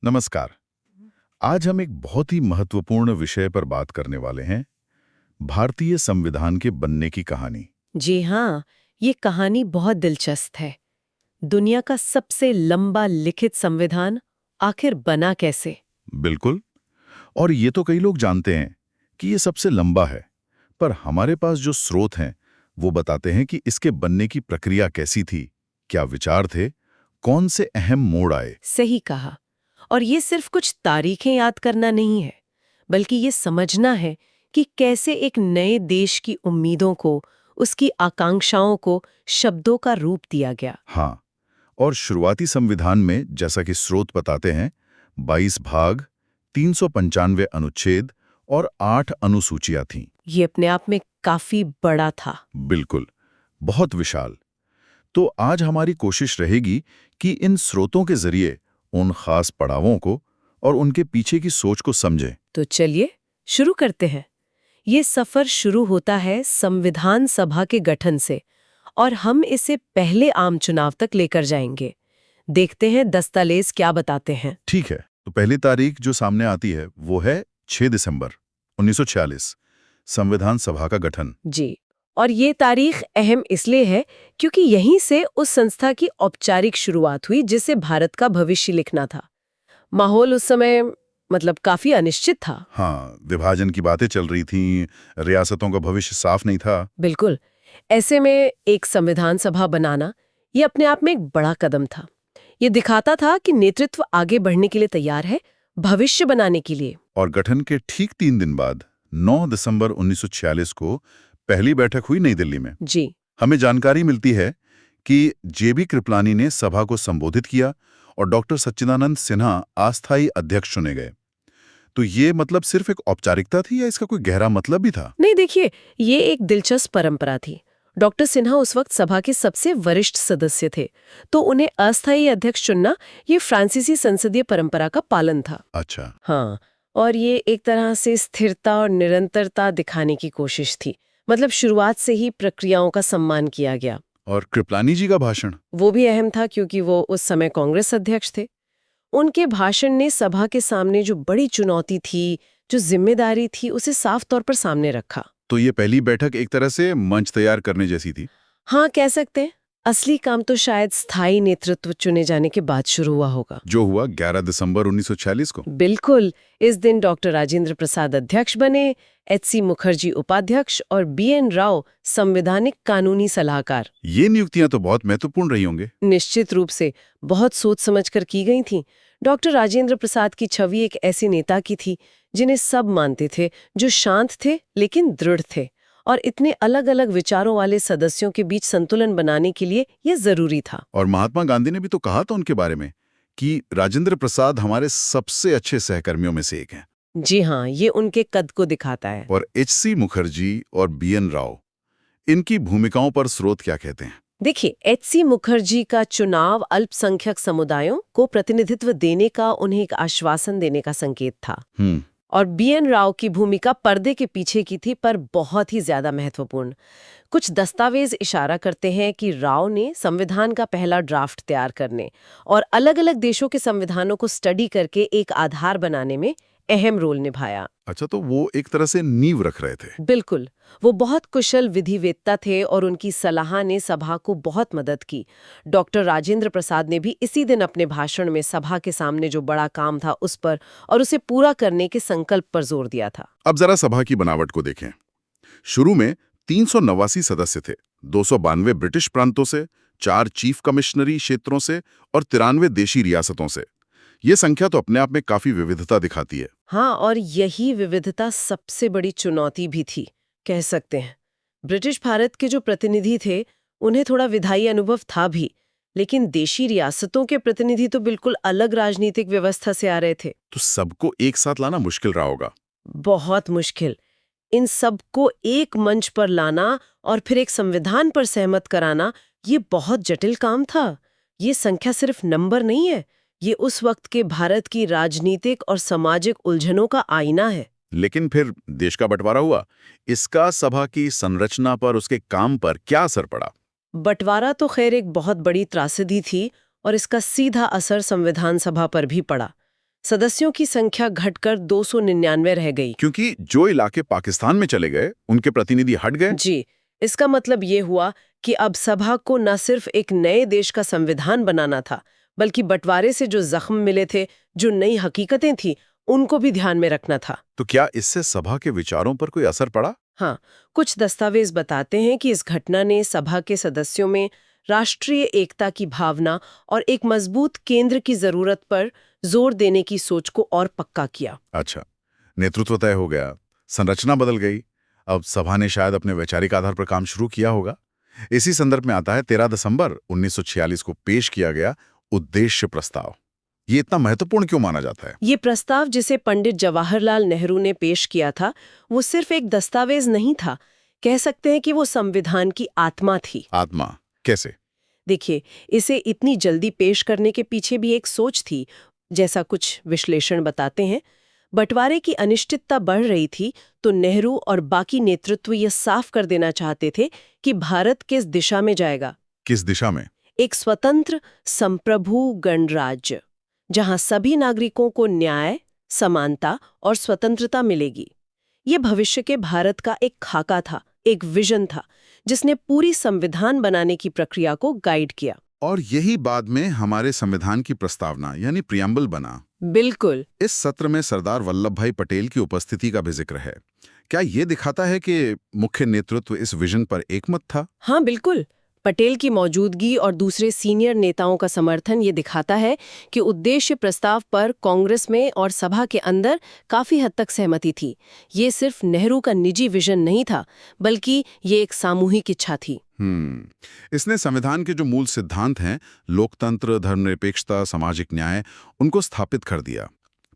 नमस्कार। आज हम एक बहुत ही महत्वपूर्ण विषय पर बात करने वाले हैं, भारतीय संविधान के बनने की कहानी। जी हाँ, ये कहानी बहुत दिलचस्प है। दुनिया का सबसे लंबा लिखित संविधान आखिर बना कैसे? बिल्कुल। और ये तो कई लोग जानते हैं कि ये सबसे लंबा है, पर हमारे पास जो स्रोत हैं, वो बताते हैं कि इसके बनने की प्रक्रिया कैसी थी, क्या विचार थे, कौन से अहम मोड़ आए। सही कहा। और ये सिर्फ कुछ तारीखें याद करना नहीं है, बल्कि ये समझना है कि कैसे एक नए देश की उम्मीदों को, उसकी आकांक्षाओं को शब्दों का रूप दिया गया। हाँ, और शुरुआती संविधान में, जैसा कि स्रोत बताते हैं, 22 भाग, 395 अनुच्छेद और 8 अनुसूचियां थीं। ये अपने आप में काफी बड़ा था। बिल्कुल, बहुत विशाल। तो आज हमारी कोशिश रहेगी कि इन स्रोतों के जरिए उन खास पड़ावों को और उनके पीछे की सोच को समझें। तो चलिए शुरू करते हैं। ये सफर शुरू होता है संविधान सभा के गठन से और हम इसे पहले आम चुनाव तक लेकर जाएंगे। देखते हैं दस्तावेज क्या बताते हैं। ठीक है, तो पहली तारीख जो सामने आती है वो है 6 दिसंबर 1946, संविधान सभा का गठन। जी, और ये तारीख अहम इसलिए है क्योंकि यहीं से उस संस्था की औपचारिक शुरुआत हुई जिसे भारत का भविष्य लिखना था। माहौल उस समय काफी अनिश्चित था। हाँ, विभाजन की बातें चल रही थीं, रियासतों का भविष्य साफ नहीं था। बिल्कुल। ऐसे में एक संविधान सभा बनाना ये अपने आप में एक बड़ा कदम था। ये दिखाता था कि नेतृत्व आगे बढ़ने के लिए तैयार है, भविष्य बनाने के लिए। और गठन के ठीक 3 दिन बाद 9 दिसंबर 1946 को पहली बैठक हुई नई दिल्ली में। जी, हमें जानकारी मिलती है कि जेबी कृपलानी ने सभा को संबोधित किया और डॉक्टर सच्चिदानंद सिन्हा अस्थायी अध्यक्ष चुने गए। तो ये मतलब सिर्फ एक औपचारिकता थी या इसका कोई गहरा मतलब भी था? नहीं देखिए, ये एक दिलचस्प परंपरा थी। डॉक्टर सिन्हा उस वक्त सभा के सबसे वरिष्ठ सदस्य थे, तो उन्हें अस्थायी अध्यक्ष चुनना ये फ्रांसीसी संसदीय परंपरा का पालन था। अच्छा। हाँ, और ये एक तरह से स्थिरता और निरंतरता दिखाने की कोशिश थी। शुरुआत से ही प्रक्रियाओं का सम्मान किया गया। और कृपलानी जी का भाषण? वो भी अहम था क्योंकि वो उस समय कांग्रेस अध्यक्ष थे। उनके भाषण ने सभा के सामने जो बड़ी चुनौती थी, जो जिम्मेदारी थी, उसे साफ तौर पर सामने रखा। तो ये पहली बैठक एक तरह से मंच तैयार करने जैसी थी। हाँ, कह सकते हैं। असली काम तो शायद स्थायी नेतृत्व चुने जाने के बाद शुरू हुआ होगा। जो हुआ 11 दिसंबर 1946 को। बिल्कुल। इस दिन डॉक्टर राजेंद्र प्रसाद अध्यक्ष बने, एच.सी. मुखर्जी उपाध्यक्ष और बी.एन. राव संवैधानिक कानूनी सलाहकार। ये नियुक्तियां तो बहुत महत्वपूर्ण रही होंगे। निश्चित रूप से बहुत सोच समझकर की गई थीं। डॉक्टर राजेंद्र प्रसाद की छवि एक ऐसे नेता की थी जिन्हें सब मानते थे, जो शांत थे लेकिन दृढ़ थे, और इतने अलग अलग विचारों वाले सदस्यों के बीच संतुलन बनाने के लिए यह जरूरी था। और महात्मा गांधी ने भी तो कहा था उनके बारे में कि राजेंद्र प्रसाद हमारे सबसे अच्छे सहकर्मियों में से एक हैं। जी हाँ, ये उनके कद को दिखाता है। और एच.सी. मुखर्जी और बी.एन. राव, इनकी भूमिकाओं पर स्रोत क्या कहते हैं? देखिए, एच.सी. मुखर्जी का चुनाव अल्पसंख्यक समुदायों को प्रतिनिधित्व देने का, उन्हें एक आश्वासन देने का संकेत था। और बी.एन. राव की भूमिका पर्दे के पीछे की थी, पर बहुत ही ज्यादा महत्वपूर्ण। कुछ दस्तावेज इशारा करते हैं कि राव ने संविधान का पहला ड्राफ्ट तैयार करने और अलग-अलग देशों के संविधानों को स्टडी करके एक आधार बनाने में अहम रोल निभाया। अच्छा, तो वो एक तरह से नींव रख रहे थे। बिल्कुल। वो बहुत कुशल विधिवेत्ता थे और उनकी सलाह ने सभा को बहुत मदद की। डॉक्टर राजेंद्र प्रसाद ने भी इसी दिन अपने भाषण में सभा के सामने जो बड़ा काम था उस पर और उसे पूरा करने के संकल्प पर जोर दिया था। अब जरा सभा की बनावट को देखें। शुरू में 389 सदस्य थे, 292 ब्रिटिश प्रांतों से, 4 चीफ कमिश्नरी क्षेत्रों से और 93 देशी रियासतों से। ये संख्या तो अपने आप में काफी विविधता दिखाती है। हाँ, और यही विविधता सबसे बड़ी चुनौती भी थी, कह सकते हैं। ब्रिटिश भारत के जो प्रतिनिधि थे, उन्हें थोड़ा विधायी अनुभव था भी, लेकिन देशी रियासतों के प्रतिनिधि तो बिल्कुल अलग राजनीतिक व्यवस्था से आ रहे थे। तो सबको एक साथ लाना मुश्किल रहा होगा। बहुत मुश्किल। इन सबको एक मंच पर लाना और फिर एक संविधान पर सहमत कराना, ये बहुत जटिल काम था। ये संख्या सिर्फ नंबर नहीं है, ये उस वक्त के भारत की राजनीतिक और सामाजिक उलझनों का आईना है। लेकिन फिर देश का बंटवारा हुआ, इसका सभा की संरचना पर, उसके काम पर क्या असर पड़ा? बंटवारा तो खैर एक बहुत बड़ी त्रासदी थी और इसका सीधा असर संविधान सभा पर भी पड़ा। सदस्यों की संख्या घटकर 299 रह गई। क्योंकि जो इलाके पाकिस्तान में चले गए उनके प्रतिनिधि हट गए। जी, इसका मतलब ये हुआ कि अब सभा को न सिर्फ एक नए देश का संविधान बनाना था, बल्कि बंटवारे से जो जख्म मिले थे, जो नई हकीकतें थी, उनको भी ध्यान में रखना था। तो क्या इससे सभा के विचारों पर कोई असर पड़ा? हाँ, कुछ दस्तावेज बताते हैं कि इस घटना ने सभा के सदस्यों में राष्ट्रीय एकता की भावना और एक मजबूत केंद्र की जरूरत पर जोर देने की सोच को और पक्का किया। अच्छा, नेतृत्व तय हो गया, संरचना बदल गई। अब सभा ने शायद अपने वैचारिक आधार पर काम शुरू किया होगा। इसी संदर्भ में आता है 13 दिसंबर 1946 को पेश किया गया उद्देश्य प्रस्ताव। ये इतना महत्वपूर्ण क्यों माना जाता है? ये प्रस्ताव जिसे पंडित जवाहरलाल नेहरू ने पेश किया था, वो सिर्फ एक दस्तावेज नहीं था, कह सकते हैं कि वो संविधान की आत्मा थी। आत्मा कैसे? देखिए, इसे इतनी जल्दी पेश करने के पीछे भी एक सोच थी। जैसा कुछ विश्लेषण बताते हैं, बंटवारे की अनिश्चितता बढ़ रही थी, तो नेहरू और बाकी नेतृत्व ये साफ कर देना चाहते थे कि भारत किस दिशा में जाएगा। किस दिशा में? एक स्वतंत्र संप्रभु गणराज्य, जहां सभी नागरिकों को न्याय, समानता और स्वतंत्रता मिलेगी। ये भविष्य के भारत का एक खाका था, एक विजन था, जिसने पूरी संविधान बनाने की प्रक्रिया को गाइड किया। और यही बाद में हमारे संविधान की प्रस्तावना यानी प्रियम्बल बना। बिल्कुल। इस सत्र में सरदार वल्लभ भाई पटेल की उपस्थिति का भी जिक्र है। क्या ये दिखाता है कि मुख्य नेतृत्व इस विजन पर एकमत था? हाँ, बिल्कुल। पटेल की मौजूदगी और दूसरे सीनियर नेताओं का समर्थन ये दिखाता है कि उद्देश्य प्रस्ताव पर कांग्रेस में और सभा के अंदर काफी हद तक सहमति थी। ये सिर्फ नेहरू का निजी विजन नहीं था, बल्कि ये एक सामूहिक इच्छा थी। इसने संविधान के जो मूल सिद्धांत हैं, लोकतंत्र, धर्मनिरपेक्षता, सामाजिक न्याय, उनको स्थापित कर दिया।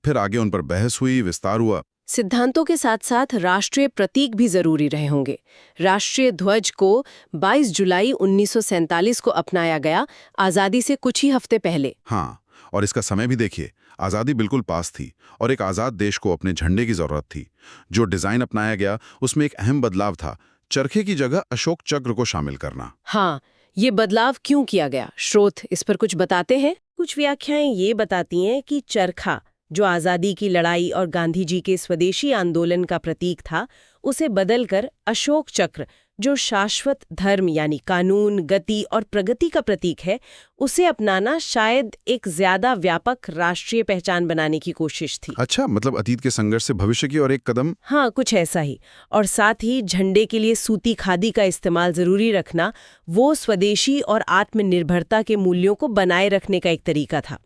फिर आगे उन पर बहस हुई, विस्तार हुआ। सिद्धांतों के साथ साथ राष्ट्रीय प्रतीक भी जरूरी रहे होंगे। राष्ट्रीय ध्वज को 22 जुलाई 1947 को अपनाया गया, आजादी से कुछ ही हफ्ते पहले। हाँ, और इसका समय भी देखिए, आजादी बिल्कुल पास थी और एक आजाद देश को अपने झंडे की जरूरत थी। जो डिजाइन अपनाया गया उसमें एक अहम बदलाव था, चरखे की जगह अशोक चक्र को शामिल करना। हाँ, ये बदलाव क्यों किया गया? स्रोत इस पर कुछ बताते हैं। कुछ व्याख्याएं ये बताती हैं कि चरखा, जो आजादी की लड़ाई और गांधी जी के स्वदेशी आंदोलन का प्रतीक था, उसे बदलकर अशोक चक्र, जो शाश्वत धर्म यानी कानून, गति और प्रगति का प्रतीक है, उसे अपनाना शायद एक ज्यादा व्यापक राष्ट्रीय पहचान बनाने की कोशिश थी। अच्छा, मतलब अतीत के संघर्ष से भविष्य की और एक कदम। हाँ, कुछ ऐसा ही। और साथ ही झंडे के लिए सूती खादी का इस्तेमाल जरूरी रखना, वो स्वदेशी और आत्मनिर्भरता के मूल्यों को बनाए रखने का एक तरीका था।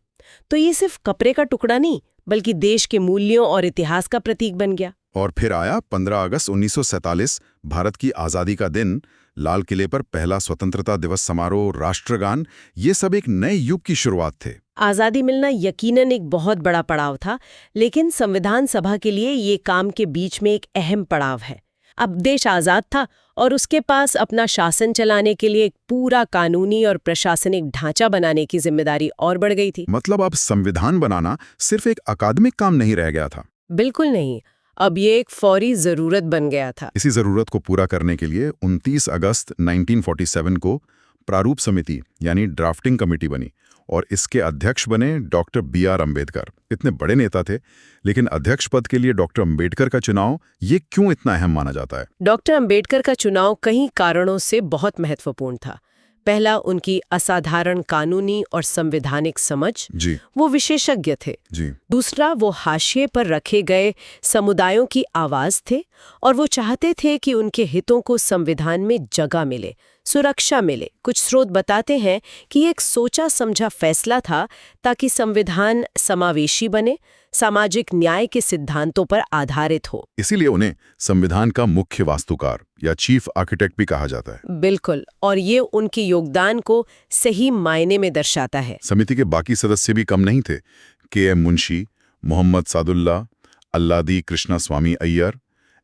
तो ये सिर्फ कपड़े का टुकड़ा नहीं, बल्कि देश के मूल्यों और इतिहास का प्रतीक बन गया। और फिर आया 15 अगस्त 1947, भारत की आज़ादी का दिन। लाल किले पर पहला स्वतंत्रता दिवस समारोह, राष्ट्रगान, ये सब एक नए युग की शुरुआत थे। आज़ादी मिलना यकीनन एक बहुत बड़ा पड़ाव था, लेकिन संविधान सभा के लिए ये काम के बीच में एक अहम पड़ाव है। अब देश आज़ाद था और उसके पास अपना शासन चलाने के लिए एक पूरा कानूनी और प्रशासनिक ढांचा बनाने की जिम्मेदारी और बढ़ गई थी। मतलब अब संविधान बनाना सिर्फ एक अकादमिक काम नहीं रह गया था। बिल्कुल नहीं, अब ये एक फौरी जरूरत बन गया था। इसी जरूरत को पूरा करने के लिए 29 अगस्त 1947 को प्रारूप समिति यानी ड्राफ्टिंग कमेटी बनी और इसके अध्यक्ष बने डॉक्टर B.R. अम्बेडकर। इतने बड़े नेता थे, लेकिन अध्यक्ष पद के लिए डॉक्टर अम्बेडकर का चुनाव ये क्यों इतना अहम माना जाता है? डॉक्टर अम्बेडकर का चुनाव कई कारणों से बहुत महत्वपूर्ण था। पहला, उनकी असाधारण कानूनी और संवैधानिक समझ। जी। वो विशेषज्ञ थे। जी। दूसरा, वो हाशिए पर रखे गए समुदायों की आवाज थे और वो चाहते थे कि उनके हितों को संविधान में जगह मिले, सुरक्षा मिले। कुछ स्रोत बताते हैं कि एक सोचा समझा फैसला था ताकि संविधान समावेशी बने, सामाजिक न्याय के सिद्धांतों पर आधारित हो। इसीलिए उन्हें संविधान का मुख्य वास्तुकार या चीफ आर्किटेक्ट भी कहा जाता है। बिल्कुल, और ये उनके योगदान को सही मायने में दर्शाता है। समिति के बाकी सदस्य भी कम नहीं थे। K.M. मुंशी, मोहम्मद सादुल्ला, अल्लादी कृष्णा स्वामी अय्यर,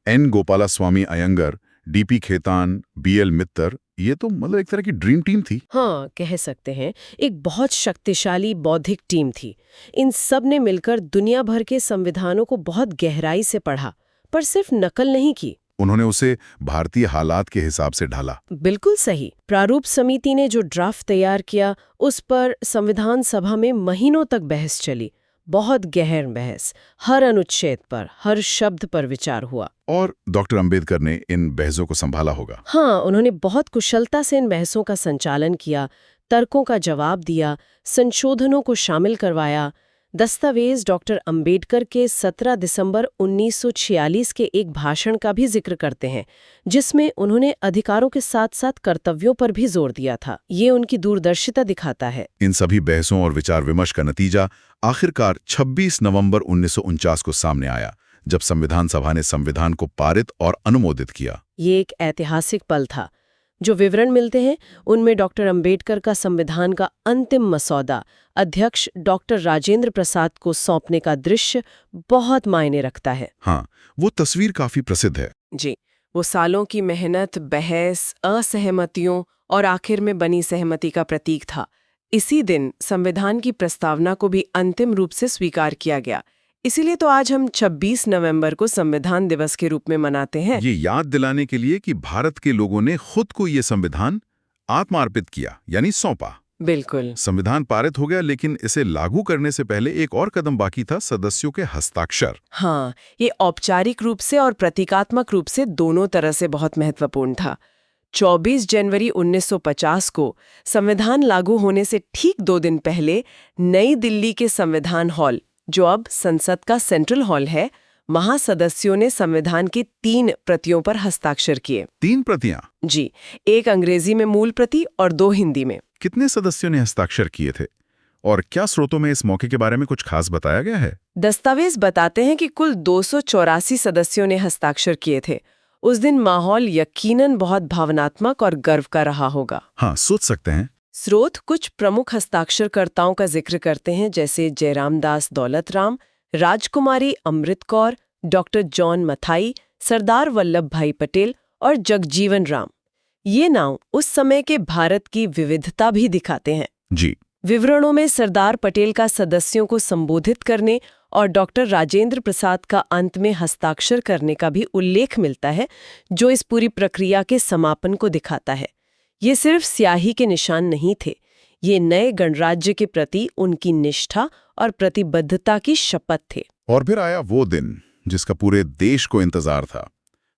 N. गोपाला स्वामी अयंगर, D.P. खेतान, B.L. मित्तर, ये तो मतलब एक तरह की ड्रीम टीम थी। हाँ, कह सकते हैं एक बहुत शक्तिशाली बौद्धिक टीम थी। इन सब ने मिलकर दुनिया भर के संविधानों को बहुत गहराई से पढ़ा, पर सिर्फ नकल नहीं की। उन्होंने उसे भारतीय हालात के हिसाब से ढाला। बिल्कुल सही। प्रारूप समिति ने जो ड्राफ्ट तैयार किया, उस पर संविधान सभा में महीनों तक बहस चली। बहुत गहन बहस, हर अनुच्छेद पर, हर शब्द पर विचार हुआ। और डॉक्टर अंबेडकर ने इन बहसों को संभाला होगा। हाँ, उन्होंने बहुत कुशलता से इन बहसों का संचालन किया, तर्कों का जवाब दिया, संशोधनों को शामिल करवाया। दस्तावेज डॉक्टर अंबेडकर के 17 दिसंबर 1946 के एक भाषण का भी जिक्र करते हैं, जिसमें उन्होंने अधिकारों के साथ-साथ कर्तव्यों पर भी जोर दिया था। ये उनकी दूरदर्शिता दिखाता है। इन सभी बहसों और विचार विमर्श का नतीजा आखिरकार 26 नवंबर 1949 को सामने आया, जब संविधान सभा ने संविधान को पारित और अनुमोदित किया। ये एक ऐतिहासिक पल था। जो विवरण मिलते हैं उनमें डॉक्टर अंबेडकर का संविधान का अंतिम मसौदा अध्यक्ष डॉक्टर राजेंद्र प्रसाद को सौंपने का दृश्य बहुत मायने रखता है। हाँ, वो तस्वीर काफी प्रसिद्ध है। जी, वो सालों की मेहनत, बहस, असहमतियों और आखिर में बनी सहमति का प्रतीक था। इसी दिन संविधान की प्रस्तावना को भी अंतिम रूप से स्वीकार किया गया। इसीलिए तो आज हम 26 नवंबर को संविधान दिवस के रूप में मनाते हैं। ये याद दिलाने के लिए कि भारत के लोगों ने खुद को ये संविधान आत्मार्पित किया, यानी सौंपा। बिल्कुल। संविधान पारित हो गया, लेकिन इसे लागू करने से पहले एक और कदम बाकी था, सदस्यों के हस्ताक्षर। हाँ, ये औपचारिक रूप से और प्रतीकात्मक रूप से दोनों तरह से बहुत महत्वपूर्ण था। 24 जनवरी 1950 को संविधान लागू होने से ठीक 2 दिन पहले नई दिल्ली के संविधान हॉल, जो अब संसद का सेंट्रल हॉल है, महासदस्यों ने संविधान की 3 प्रतियों पर हस्ताक्षर किए। 3 प्रतियां? जी, एक अंग्रेजी में मूल प्रति और 2 हिंदी में। कितने सदस्यों ने हस्ताक्षर किए थे और क्या स्रोतों में इस मौके के बारे में कुछ खास बताया गया है? दस्तावेज बताते हैं कि कुल 284 सदस्यों ने हस्ताक्षर किए थे। उस दिन माहौल यकीनन बहुत भावनात्मक और गर्व का रहा होगा। हाँ, सोच सकते हैं। स्रोत कुछ प्रमुख हस्ताक्षरकर्ताओं का जिक्र करते हैं, जैसे जयराम दास दौलतराम, राजकुमारी अमृत कौर, डॉक्टर जॉन मथाई, सरदार वल्लभ भाई पटेल और जगजीवन राम। ये नाम उस समय के भारत की विविधता भी दिखाते हैं। जी। विवरणों में सरदार पटेल का सदस्यों को संबोधित करने और डॉक्टर राजेंद्र प्रसाद का अंत में हस्ताक्षर करने का भी उल्लेख मिलता है, जो इस पूरी प्रक्रिया के समापन को दिखाता है। ये सिर्फ स्याही के निशान नहीं थे, ये नए गणराज्य के प्रति उनकी निष्ठा और प्रतिबद्धता की शपथ थे। और फिर आया वो दिन जिसका पूरे देश को इंतजार था।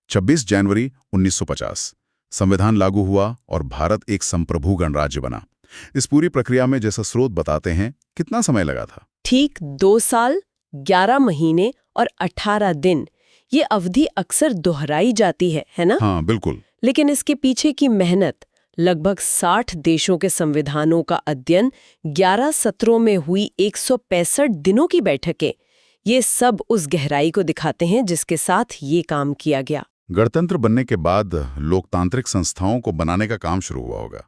26 जनवरी 1950 संविधान लागू हुआ और भारत एक संप्रभु गणराज्य बना। इस पूरी प्रक्रिया में, जैसा स्रोत बताते हैं, कितना समय लगा था? ठीक 2 साल, 11 महीने और 18 दिन। ये अवधि अक्सर दोहराई जाती है ना? हाँ, बिल्कुल। लेकिन इसके पीछे की मेहनत, लगभग 60 देशों के संविधानों का अध्ययन, 11 सत्रों में हुई 165 दिनों की बैठकें, ये सब उस गहराई को दिखाते हैं जिसके साथ ये काम किया गया। गणतंत्र बनने के बाद लोकतांत्रिक संस्थाओं को बनाने का काम शुरू हुआ होगा।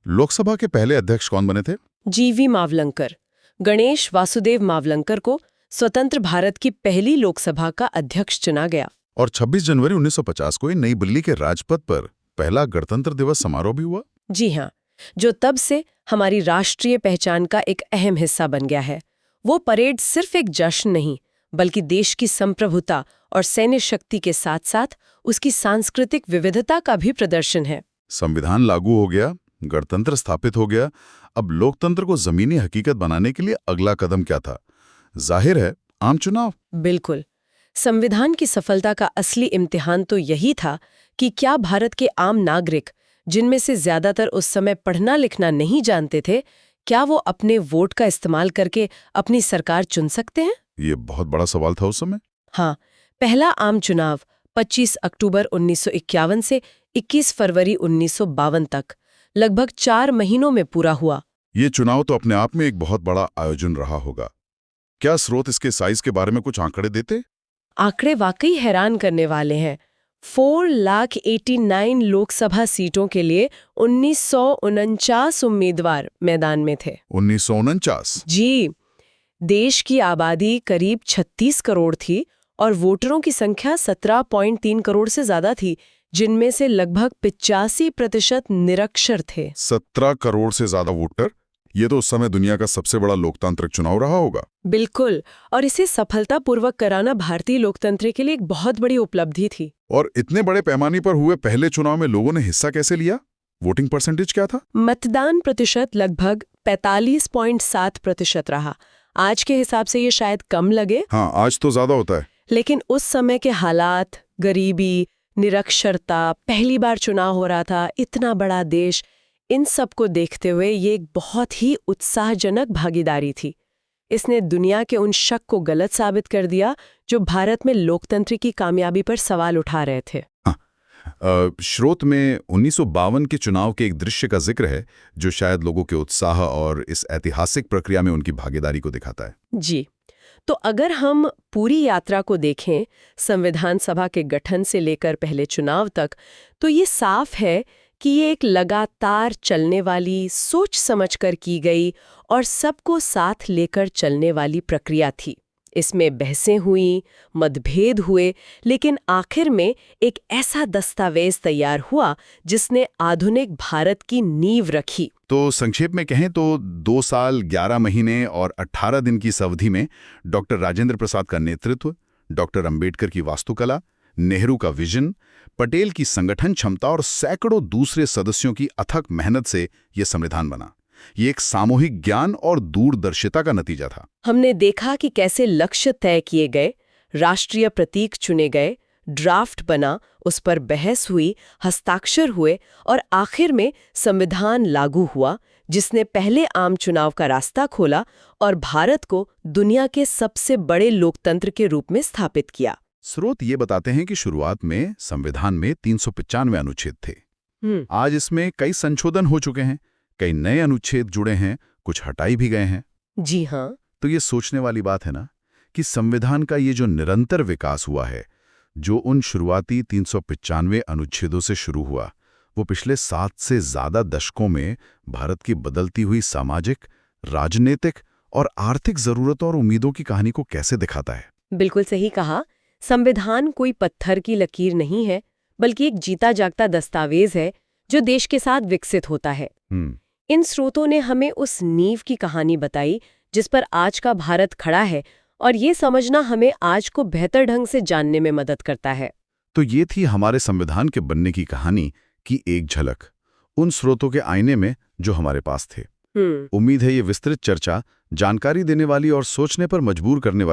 लोकसभा के पहले अध्यक्ष कौन बने थे? जीवी मावलंकर। गणेश वासुदेव मावलंकर को स्वतंत्र भारत की पहली लोकसभा का अध्यक्ष चुना गया। और 26 जनवरी 1950 को नई दिल्ली के राजपथ पर पहला गणतंत्र दिवस समारोह भी हुआ। जी हाँ, जो तब से हमारी राष्ट्रीय पहचान का एक अहम हिस्सा बन गया है। वो परेड सिर्फ एक जश्न नहीं, बल्कि देश की संप्रभुता और सैन्य शक्ति के साथ साथ उसकी सांस्कृतिक विविधता का भी प्रदर्शन है। संविधान लागू हो गया, गणतंत्र स्थापित हो गया। अब लोकतंत्र को जमीनी हकीकत बनाने के लिए अगला कदम क्या था? जाहिर है, आम चुनाव। बिल्कुल। संविधान की सफलता का असली इम्तिहान तो यही था कि क्या भारत के आम नागरिक, जिनमें से ज्यादातर उस समय पढ़ना लिखना नहीं जानते थे, क्या वो अपने वोट का इस्तेमाल करके अपनी सरकार चुन सकते हैं? ये बहुत बड़ा सवाल था उस समय। हाँ, पहला आम चुनाव 25 अक्टूबर 1951 से 21 फरवरी 1952 तक लगभग 4 महीनों में पूरा हुआ। ये चुनाव तो अपने आप में एक बहुत बड़ा आयोजन रहा होगा। क्या स्रोत इसके साइज के बारे में कुछ आंकड़े देते? आंकड़े वाकई हैरान करने वाले हैं। 4,89,000 लोकसभा सीटों के लिए 1949 उम्मीदवार मैदान में थे। 1949? जी, देश की आबादी करीब 36 करोड़ थी और वोटरों की संख्या 17.3 करोड़ से ज्यादा थी, जिनमें से लगभग 85% निरक्षर थे। 17 करोड़ से ज्यादा वोटर? ये तो उस समय दुनिया का सबसे बड़ा लोकतांत्रिक चुनाव रहा होगा। बिल्कुल, और इसे सफलतापूर्वक कराना भारतीय लोकतंत्र के लिए एक बहुत बड़ी उपलब्धि थी। और इतने बड़े पैमाने पर हुए पहले चुनाव में लोगों ने हिस्सा कैसे लिया? वोटिंग परसेंटेज क्या था? मतदान प्रतिशत लगभग 45.7% रहा। आज के हिसाब से ये शायद कम लगे, हाँ, आज तो ज्यादा होता है। लेकिन उस समय के हालात, गरीबी, निरक्षरता, पहली बार चुनाव हो रहा था, इतना बड़ा देश, इन सब को देखते हुए ये एक बहुत ही उत्साहजनक भागीदारी थी। इसने दुनिया के उन शक को गलत साबित कर दिया जो भारत में लोकतंत्र की कामयाबी पर सवाल उठा रहे थे। स्रोत में 1952 के चुनाव के एक दृश्य का जिक्र है जो शायद लोगों के उत्साह और इस ऐतिहासिक प्रक्रिया में उनकी भागीदारी को दिखाता है। जी, तो अगर हम पूरी यात्रा को देखें, संविधान सभा के गठन से लेकर पहले चुनाव तक, तो ये साफ है कि ये एक लगातार चलने वाली, सोच समझकर की गई और सबको साथ लेकर चलने वाली प्रक्रिया थी। इसमें बहसें हुई, मतभेद हुए, लेकिन आखिर में एक ऐसा दस्तावेज तैयार हुआ जिसने आधुनिक भारत की नींव रखी। तो संक्षेप में कहें तो 2 साल 11 महीने और 18 दिन की इस अवधि में डॉक्टर राजेंद्र प्रसाद का नेतृत्व, डॉक्टर अंबेडकर की वास्तुकला, नेहरू का विजन, पटेल की संगठन क्षमता और सैकड़ों दूसरे सदस्यों की अथक मेहनत से यह संविधान बना। ये एक सामूहिक ज्ञान और दूरदर्शिता का नतीजा था। हमने देखा कि कैसे लक्ष्य तय किए गए, राष्ट्रीय प्रतीक चुने गए, ड्राफ्ट बना, उस पर बहस हुई, हस्ताक्षर हुए और आखिर में संविधान लागू हुआ, जिसने पहले आम चुनाव का रास्ता खोला और भारत को दुनिया के सबसे बड़े लोकतंत्र के रूप में स्थापित किया। स्रोत ये बताते हैं कि शुरुआत में संविधान में 395 अनुच्छेद थे। आज इसमें कई संशोधन हो चुके हैं, कई नए अनुच्छेद जुड़े हैं, कुछ हटाई भी गए हैं। जी हाँ। तो ये सोचने वाली बात है ना कि संविधान का ये जो निरंतर विकास हुआ है, जो उन शुरुआती 395 अनुच्छेदों से शुरू हुआ, वो पिछले 7 से ज्यादा दशकों में भारत की बदलती हुई सामाजिक, राजनीतिक और आर्थिक जरूरतों और उम्मीदों की कहानी को कैसे दिखाता है। बिल्कुल सही कहा। संविधान कोई पत्थर की लकीर नहीं है, बल्कि एक जीता जागता दस्तावेज है जो देश के साथ विकसित होता है। इन स्रोतों ने हमें उस नींव की कहानी बताई जिस पर आज का भारत खड़ा है, और ये समझना हमें आज को बेहतर ढंग से जानने में मदद करता है। तो ये थी हमारे संविधान के बनने की कहानी की एक झलक, उन स्रोतों के आईने में जो हमारे पास थे। उम्मीद है ये विस्तृत चर्चा जानकारी देने वाली और सोचने पर मजबूर करने वाली